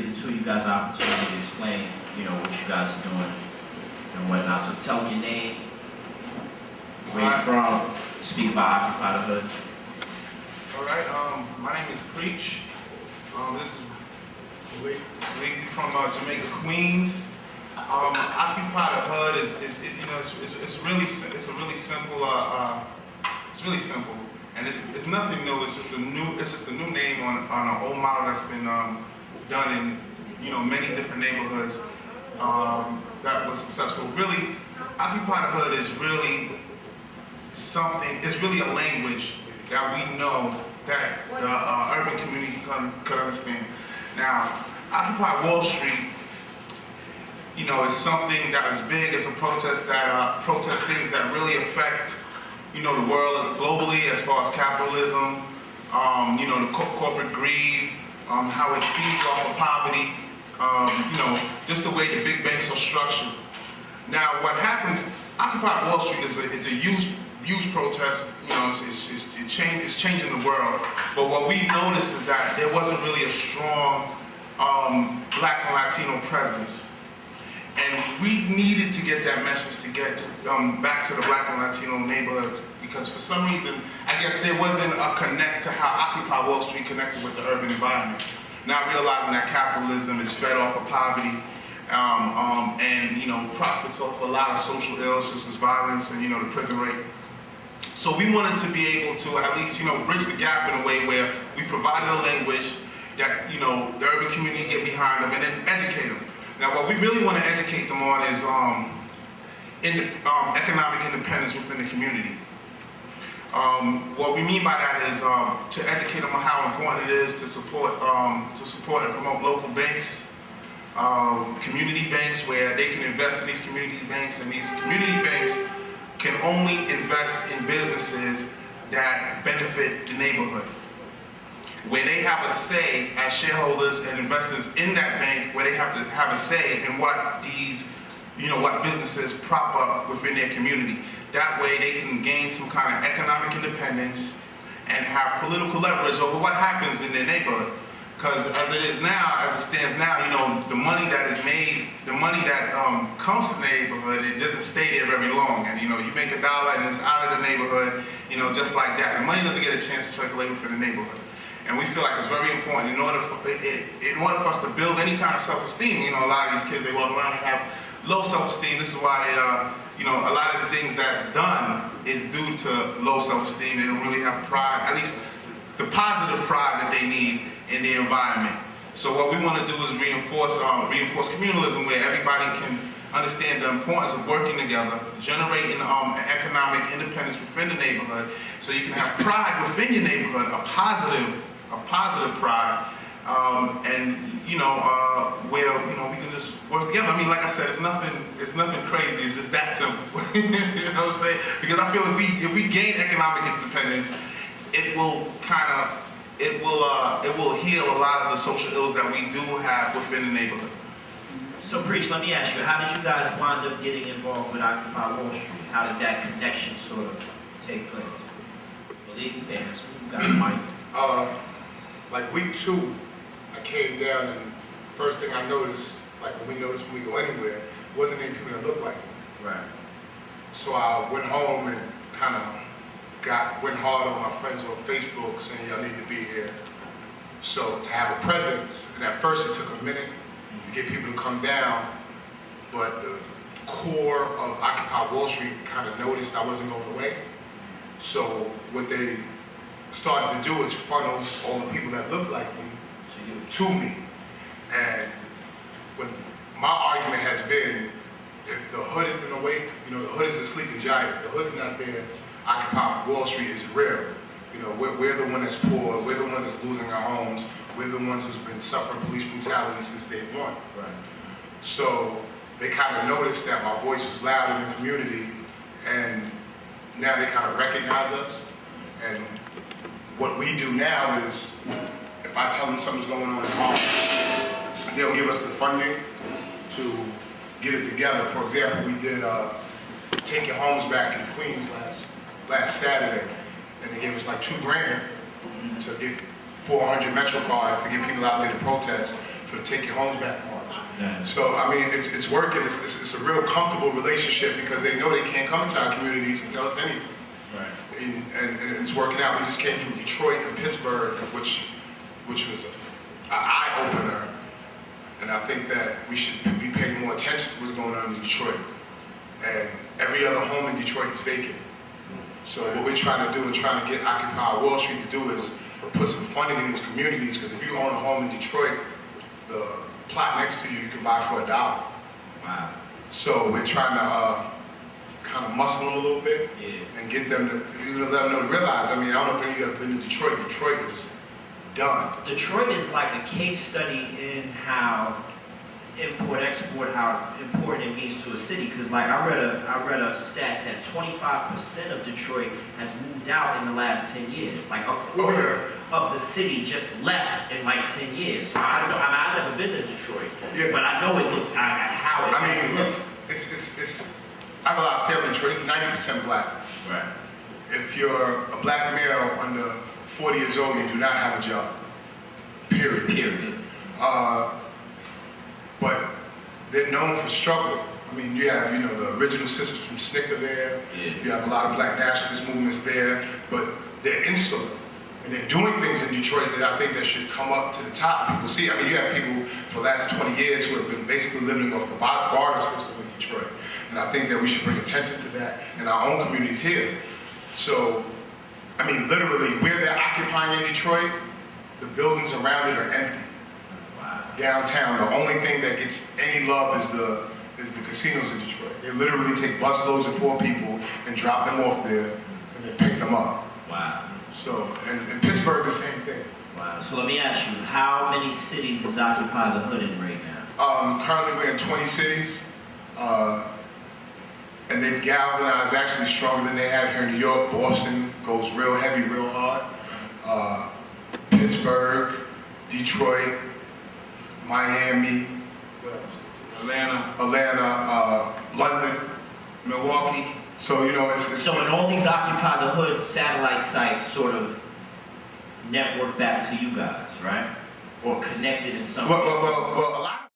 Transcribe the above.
the two of you guys an opportunity to explain, what you guys are doing and whatnot. So tell me your name, where you're from, speak about Occupy the Hood. All right, my name is Preach. This is lady from Jamaica, Queens. Occupy the Hood it's really simple, and it's nothing new. It's just a new name on an old model that's been done in many different neighborhoods that was successful. Really, Occupy the Hood is really something. It's really a language that we know that the urban community could understand. Now, Occupy Wall Street, is something that is big. It's a protest that protest things that really affect, the world globally, as far as capitalism, the corporate greed, how it feeds off of poverty, just the way the big banks are structured. Now, what happened? Occupy Wall Street is a huge protest. It's changing the world. But what we noticed is that there wasn't really a strong Black and Latino presence. And we needed to get that message to get back to the Black and Latino neighborhood, because for some reason, I guess there wasn't a connect to how Occupy Wall Street connected with the urban environment. Now realizing that capitalism is fed off of poverty and profits off a lot of social ills such as violence and the prison rate. So we wanted to be able to at least bridge the gap in a way where we provided a language that the urban community get behind them and then educate them. Now, what we really want to educate them on is economic independence within the community. What we mean by that is to educate them on how important it is to support and promote local banks, community banks, where they can invest in these community banks, and these community banks can only invest in businesses that benefit the neighborhood, where they have a say as shareholders and investors in that bank, where they have to have a say in what these, what businesses prop up within their community. That way they can gain some kind of economic independence and have political leverage over what happens in their neighborhood. Because as it stands now, the money that is made, the money that comes to the neighborhood, it doesn't stay there very long. And you make $1 and it's out of the neighborhood, just like that. The money doesn't get a chance to circulate within the neighborhood. And we feel like it's very important in order for us to build any kind of self-esteem. A lot of these kids, they walk around and have low self-esteem. This is why a lot of the things that's done is due to low self-esteem. They don't really have pride, at least the positive pride that they need in the environment. So what we want to do is reinforce communalism, where everybody can understand the importance of working together, generating economic independence within the neighborhood, so you can have pride within your neighborhood, a positive pride, and where we can just work together. I mean, like I said, it's nothing crazy. It's just that simple. You know what I'm saying? Because I feel if we gain economic independence, it will heal a lot of the social ills that we do have within the neighborhood. So, Preach, let me ask you, how did you guys wind up getting involved with Occupy Wall Street? How did that connection sort of take place? Believe me, parents, you got a mic. Like week 2, I came down, and the first thing I noticed, like when we go anywhere, wasn't any people that looked like me. Right. So I went home and kind of went hard on my friends on Facebook saying, y'all need to be here. So to have a presence, and at first it took a minute to get people to come down, but the core of Occupy Wall Street kind of noticed I wasn't going away. So what they started to do is funnel all the people that look like me to me. And when my argument has been, if the hood is in the way, the hood is a sleeping giant. The hood's not there. Occupy Wall Street is real. We're the one that's poor. We're the ones that's losing our homes. We're the ones who's been suffering police brutality since day one. Right. So they kind of noticed that my voice was loud in the community, and now they kind of recognize us. And what we do now is, if I tell them something's going on in Harlem, they'll give us the funding to get it together. For example, we did Take Your Homes Back in Queens last Saturday, and they gave us like $2 grand to get 400 Metro cards to get people out there to protest for the Take Your Homes Back March. Yeah. So, I mean, it's working. It's a real comfortable relationship because they know they can't come into our communities and tell us anything. Right. And it's working out. We just came from Detroit and Pittsburgh, which was an eye-opener. And I think that we should be paying more attention to what's going on in Detroit. And every other home in Detroit is vacant. So what we're trying to do and trying to get Occupy Wall Street to do is put some funding in these communities, because if you own a home in Detroit, the plot next to you can buy for $1. Wow. So we're trying to kind of muscle them a little bit and get them to let them know to realize. I mean, I don't know if you've ever been to Detroit. Detroit is done. Detroit is like a case study in how import-export, how important it means to a city. Because like I read a stat that 25% of Detroit has moved out in the last 10 years. Like a quarter of the city just left in like 10 years. So I don't know. I've never been to Detroit, but I know it looks how it. I mean, looks. it's. I have a lot of family in Detroit. It's 90% black. Right. If you're a black male under 40 years old, you do not have a job. Period. Period. But they're known for struggle. I mean, you have, the original sisters from Snicker there. Yeah. You have a lot of black nationalist movements there, but they're insular. And they're doing things in Detroit that I think that should come up to the top. People see, I mean, you have people for the last 20 years who have been basically living off the barter system in Detroit. And I think that we should bring attention to that in our own communities here. So, I mean, literally, where they're occupying in Detroit, the buildings around it are empty. Wow. Downtown, the only thing that gets any love is the casinos in Detroit. They literally take busloads of poor people and drop them off there, and they pick them up. Wow. So, and Pittsburgh, the same thing. Wow. So let me ask you, how many cities is Occupy the Hood in right now? Currently, we're in 20 cities, and they've galvanized actually stronger than they have here in New York. Boston goes real heavy, real hard. Pittsburgh, Detroit, Miami, Atlanta, London, Milwaukee. So, it's So when all these Occupy the Hood satellite sites sort of network back to you guys, right? Or connected in some way? well, a lot of